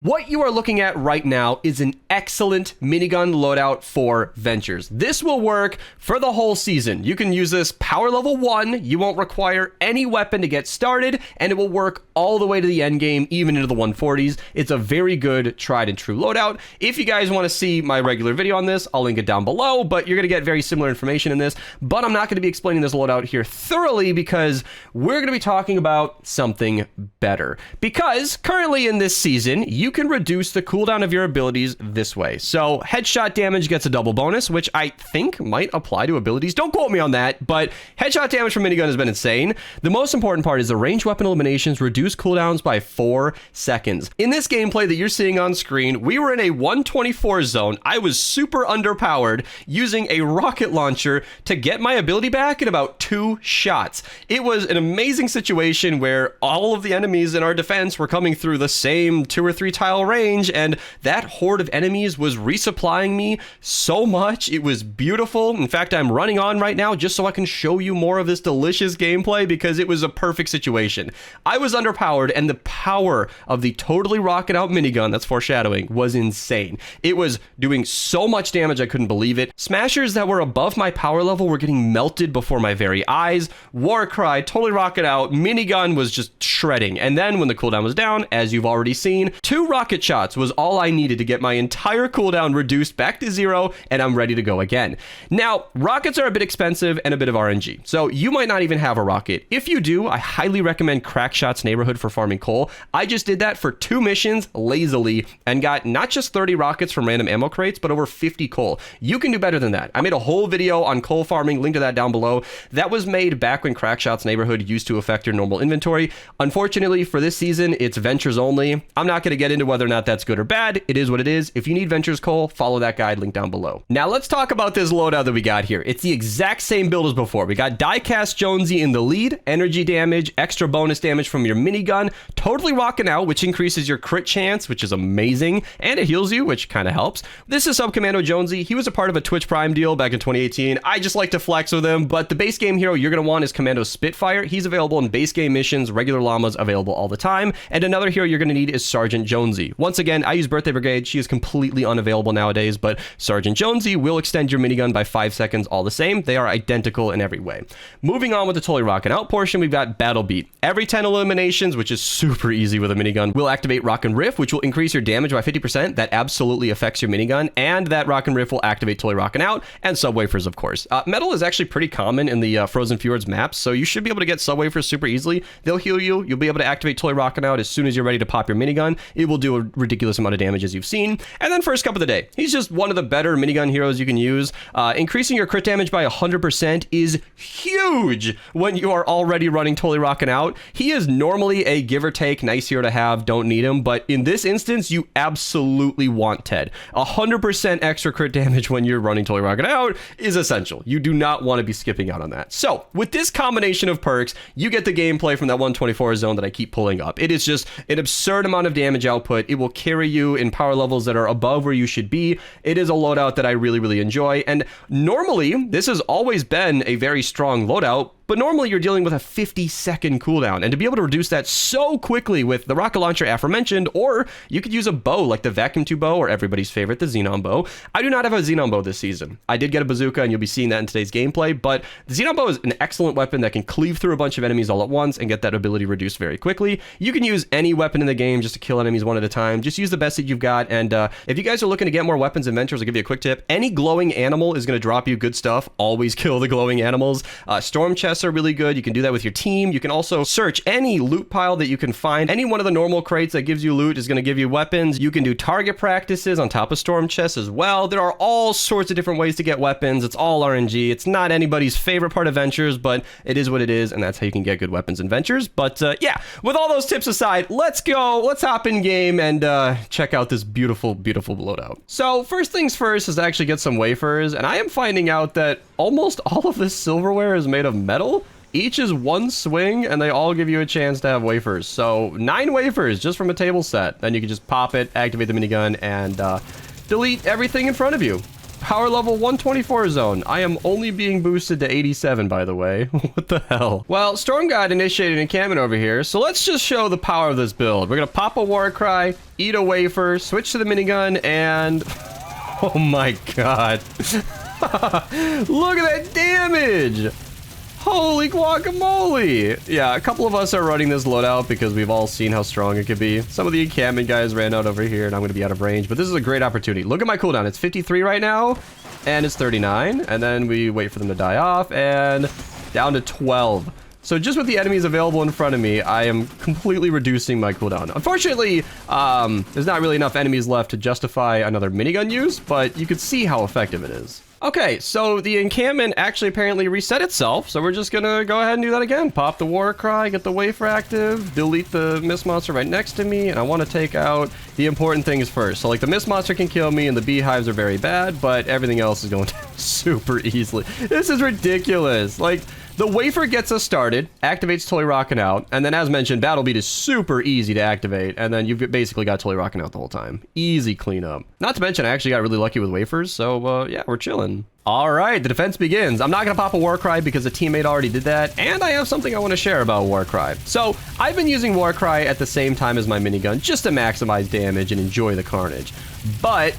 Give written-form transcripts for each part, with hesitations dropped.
What you are looking at right now is an excellent minigun loadout for Ventures. This will work for the whole season. You can use this power level 1, you won't require any weapon to get started, and it will work all the way to the end game, even into the 140s. It's a very good tried and true loadout. If you guys want to see my regular video on this, I'll link it down below, but you're going to get very similar information in this, but I'm not going to be explaining this loadout here thoroughly because we're going to be talking about something better. Because currently in this season, you can reduce the cooldown of your abilities this way. So headshot damage gets a double bonus, which I think might apply to abilities. Don't quote me on that, but headshot damage from minigun has been insane. The most important part is the ranged weapon eliminations reduce cooldowns by 4 seconds. In this gameplay that you're seeing on screen, we were in a 124 zone. I was super underpowered using a rocket launcher to get my ability back in about 2 shots. It was an amazing situation where all of the enemies in our defense were coming through the same 2 or 3 tile range, and that horde of enemies was resupplying me so much. It was beautiful. In fact, I'm running on right now just so I can show you more of this delicious gameplay because it was a perfect situation. I was underpowered, and the power of the totally rocket out minigun, that's foreshadowing, was insane. It was doing so much damage I couldn't believe it. Smashers that were above my power level were getting melted before my very eyes. Warcry, totally rocket out, minigun was just shredding. And then when the cooldown was down, as you've already seen, 2 rocket shots was all I needed to get my entire cooldown reduced back to 0, and I'm ready to go again. Now, rockets are a bit expensive and a bit of RNG, so you might not even have a rocket. If you do, I highly recommend Crackshot's Neighborhood for farming coal. I just did that for 2 missions lazily and got not just 30 rockets from random ammo crates, but over 50 coal. You can do better than that. I made a whole video on coal farming, link to that down below. That was made back when Crackshot's Neighborhood used to affect your normal inventory. Unfortunately, for this season, it's Ventures only. I'm not going to get into whether or not that's good or bad. It is what it is. If you need Ventures coal, follow that guide link down below. Now let's talk about this loadout that we got here. It's the exact same build as before. We got Diecast Jonesy in the lead, energy damage, extra bonus damage from your minigun, totally rocking out, which increases your crit chance, which is amazing, and it heals you, which kind of helps. This is Sub-Commando Jonesy. He was a part of a Twitch Prime deal back in 2018. I just like to flex with him, but the base game hero you're going to want is Commando Spitfire. He's available in base game missions, regular llamas available all the time, and another hero you're going to need is Sergeant Jonesy. Once again, I use Birthday Brigade. She is completely unavailable nowadays, but Sergeant Jonesy will extend your minigun by 5 seconds all the same. They are identical in every way. Moving on with the totally rockin' out portion, we've got Battle Beat. Every 10 eliminations, which is super easy with a minigun, will activate Rock and Riff, which will increase your damage by 50%. That absolutely affects your minigun, and that Rock and Riff will activate totally rockin' out, and Subwoofers, of course. Metal is actually pretty common in the Frozen Fjords maps, so you should be able to get Subwoofers super easily. They'll heal you. You'll be able to activate totally rockin' out as soon as you're ready to pop your minigun. It will do a ridiculous amount of damage as you've seen. And then First Cup of the Day. He's just one of the better minigun heroes you can use. Increasing your crit damage by 100% is huge when you are already running totally rocking out. He is normally a give or take nice hero to have, don't need him, but in this instance, you absolutely want Ted. 100% extra crit damage when you're running totally rocking out is essential. You do not want to be skipping out on that. So with this combination of perks, you get the gameplay from that 124 zone that I keep pulling up. It is just an absurd amount of damage output. It will carry you in power levels that are above where you should be. It is a loadout that I really, really enjoy. And normally, this has always been a very strong loadout, but normally you're dealing with a 50-second cooldown, and to be able to reduce that so quickly with the rocket launcher aforementioned, or you could use a bow like the vacuum tube bow or everybody's favorite, the Xenon bow. I do not have a Xenon bow this season. I did get a bazooka, and you'll be seeing that in today's gameplay, but the Xenon bow is an excellent weapon that can cleave through a bunch of enemies all at once and get that ability reduced very quickly. You can use any weapon in the game just to kill enemies one at a time. Just use the best that you've got, and if you guys are looking to get more weapons and Ventures, I'll give you a quick tip. Any glowing animal is going to drop you good stuff. Always kill the glowing animals. Storm chests are really good. You can do that with your team. You can also search any loot pile that you can find. Any one of the normal crates that gives you loot is going to give you weapons. You can do target practices on top of storm chests as well. There are all sorts of different ways to get weapons. It's all RNG. It's not anybody's favorite part of Ventures, but it is what it is, and that's how you can get good weapons in Ventures. But yeah, with all those tips aside, let's go. Let's hop in game and check out this beautiful, beautiful loadout. So first things first is to actually get some wafers, and I am finding out that almost all of this silverware is made of metal. Each is 1 swing, and they all give you a chance to have wafers. So 9 wafers just from a table set. Then you can just pop it, activate the minigun, and delete everything in front of you. power level 124 zone. I am only being boosted to 87, by the way. What the hell? Well, Storm God initiated encampment over here, so let's just show the power of this build. We're gonna pop a war cry, eat a wafer, switch to the minigun, and oh my god. Look at that damage! Holy guacamole! Yeah, a couple of us are running this loadout because we've all seen how strong it could be. Some of the encampment guys ran out over here and I'm going to be out of range, but this is a great opportunity. Look at my cooldown. It's 53 right now, and it's 39, and then we wait for them to die off, and down to 12. So just with the enemies available in front of me, I am completely reducing my cooldown. Unfortunately, there's not really enough enemies left to justify another minigun use, but you can see how effective it is. Okay, so the encampment actually apparently reset itself, so we're just gonna go ahead and do that again. Pop the war cry, get the wafer active, delete the mist monster right next to me, and I want to take out the important things first. So like the mist monster can kill me and the beehives are very bad, but everything else is going down super easily. This is ridiculous. Like, the wafer gets us started, activates Totally Rockin' Out, and then as mentioned, Battle Beat is super easy to activate, and then you've basically got Totally Rockin' Out the whole time. Easy cleanup. Not to mention, I actually got really lucky with wafers, so yeah, we're chilling. All right, the defense begins. I'm not gonna pop a war cry because a teammate already did that, and I have something I want to share about war cry. So I've been using war cry at the same time as my minigun just to maximize damage and enjoy the carnage, but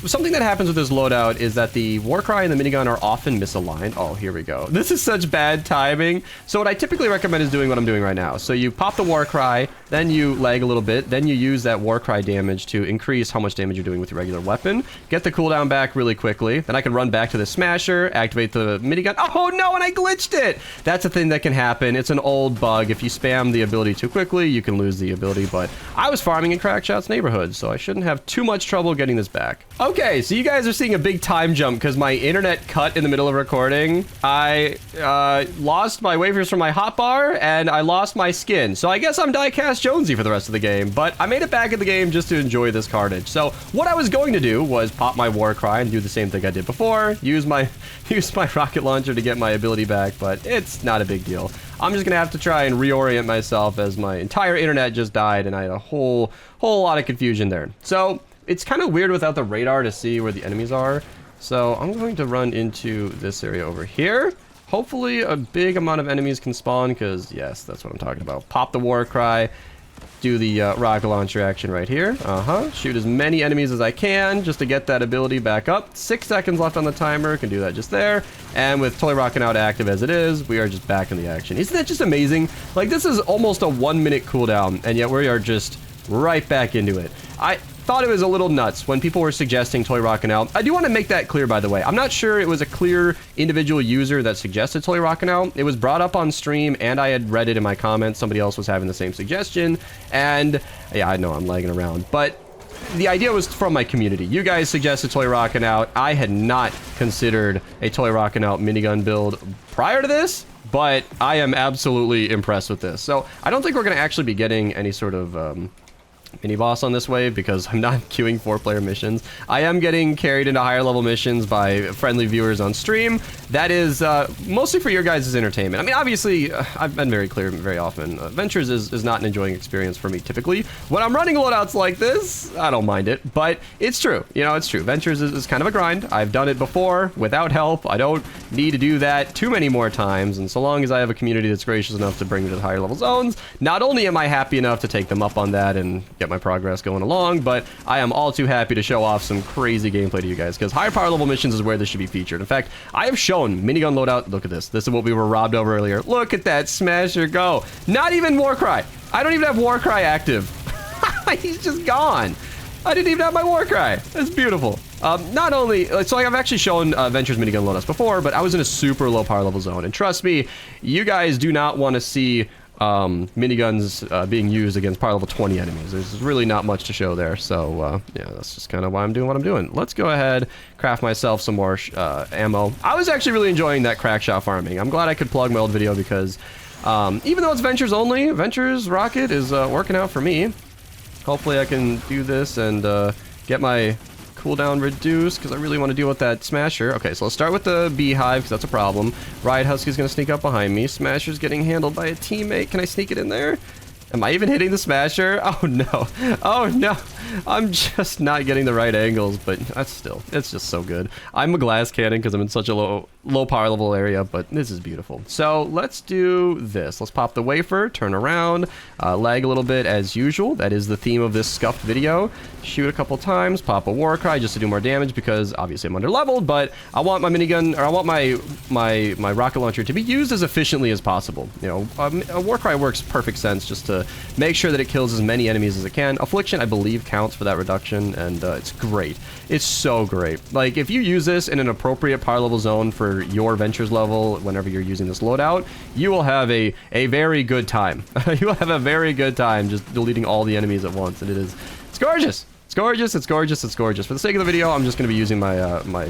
something that happens with this loadout is that the war cry and the minigun are often misaligned. Oh, here we go. This is such bad timing. So what I typically recommend is doing what I'm doing right now. So you pop the war cry, then you lag a little bit, then you use that war cry damage to increase how much damage you're doing with your regular weapon, get the cooldown back really quickly, then I can run back to the smasher, activate the minigun. Oh no, and I glitched it! That's a thing that can happen. It's an old bug. If you spam the ability too quickly, you can lose the ability, but I was farming in Crackshot's neighborhood, so I shouldn't have too much trouble getting this back. Okay, so you guys are seeing a big time jump because my internet cut in the middle of recording. I lost my wafers from my hotbar, and I lost my skin. So I guess I'm diecast Jonesy for the rest of the game, but I made it back in the game just to enjoy this carnage. So what I was going to do was pop my war cry and do the same thing I did before, use my rocket launcher to get my ability back, but it's not a big deal. I'm just gonna have to try and reorient myself as my entire internet just died and I had a whole lot of confusion there. So it's kind of weird without the radar to see where the enemies are. So I'm going to run into this area over here. Hopefully a big amount of enemies can spawn because yes, that's what I'm talking about. Pop the war cry, do the rocket launcher action right here. Shoot as many enemies as I can just to get that ability back up. 6 seconds left on the timer, can do that just there. And with Totally Rockin' Out active as it is, we are just back in the action. Isn't that just amazing? Like, this is almost a 1 minute cooldown, and yet we are just right back into it. I thought it was a little nuts when people were suggesting Totally Rockin' Out. I do want to make that clear, by the way. I'm not sure it was a clear individual user that suggested Totally Rockin' Out. It was brought up on stream, and I had read it in my comments. Somebody else was having the same suggestion, and yeah, I know I'm lagging around, but the idea was from my community. You guys suggested Totally Rockin' Out. I had not considered a Totally Rockin' Out minigun build prior to this, but I am absolutely impressed with this. So I don't think we're going to actually be getting any sort of mini boss on this wave because I'm not queuing 4-player missions. I am getting carried into higher level missions by friendly viewers on stream. That is mostly for your guys' entertainment. I mean, obviously, I've been very clear very often. Ventures is not an enjoying experience for me typically. When I'm running loadouts like this, I don't mind it, but it's true. You know, it's true. Ventures is kind of a grind. I've done it before without help. I don't need to do that too many more times, and so long as I have a community that's gracious enough to bring me to the higher level zones, not only am I happy enough to take them up on that and get my progress going along, but I am all too happy to show off some crazy gameplay to you guys because higher power level missions is where this should be featured. In fact, I have shown minigun loadout. Look at this. This is what we were robbed of earlier. Look at that smasher go. Not even war cry. I don't even have war cry active. He's just gone. I didn't even have my war cry. That's beautiful. Not only, so like I've actually shown Ventures minigun loadouts before, but I was in a super low power level zone, and trust me, you guys do not want to see miniguns being used against power level 20 enemies. There's really not much to show there, so yeah, that's just kind of why I'm doing what I'm doing. Let's go ahead, craft myself some more ammo. I was actually really enjoying that crack shot farming. I'm glad I could plug my old video because even though it's Ventures only, Ventures Rocket is working out for me. Hopefully I can do this and get my cooldown reduced because I really want to deal with that smasher. Okay, so let's start with the beehive because that's a problem. Riot Husky's going to sneak up behind me. Smasher's getting handled by a teammate. Can I sneak it in there? Am I even hitting the smasher? Oh no. Oh no. I'm just not getting the right angles, but it's just so good. I'm a glass cannon because I'm in such a low power level area, but this is beautiful. So let's do this. Let's pop the wafer, turn around, lag a little bit as usual. That is the theme of this scuffed video. Shoot a couple times, pop a war cry just to do more damage because obviously I'm under leveled, but I want my minigun, or I want my rocket launcher to be used as efficiently as possible. You know, a war cry works perfect sense just to make sure that it kills as many enemies as it can. Affliction, I believe, counts for that reduction, and it's great. It's so great. Like, if you use this in an appropriate power level zone for your Ventures level, whenever you're using this loadout, you will have a very good time. You will have a very good time just deleting all the enemies at once, and it's gorgeous. It's gorgeous, it's gorgeous, it's gorgeous. For the sake of the video, I'm just going to be using my my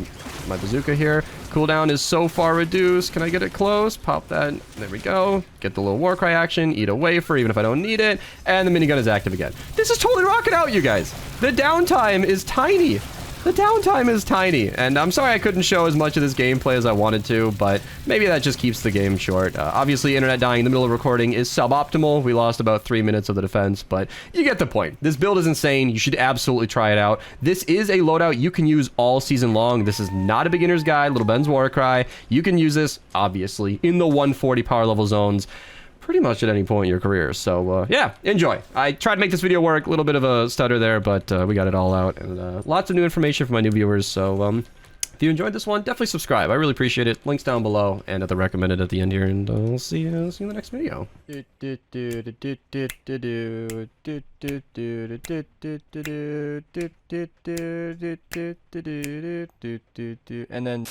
bazooka here. Cooldown is so far reduced. Can I get it close? Pop that. There we go. Get the little war cry action. Eat a wafer even if I don't need it. And the minigun is active again. This is totally rocking out, you guys. The downtime is tiny. The downtime is tiny, and I'm sorry I couldn't show as much of this gameplay as I wanted to, but maybe that just keeps the game short. Obviously, internet dying in the middle of recording is suboptimal. We lost about 3 minutes of the defense, but you get the point. This build is insane. You should absolutely try it out. This is a loadout you can use all season long. This is not a beginner's guide, Little Ben's Warcry. You can use this, obviously, in the 140 power level zones pretty much at any point in your career. So yeah, enjoy. I tried to make this video work, a little bit of a stutter there, but we got it all out, and lots of new information for my new viewers. So if you enjoyed this one, definitely subscribe. I really appreciate it. Links down below and at the recommended at the end here, and I'll see you in the next video. And then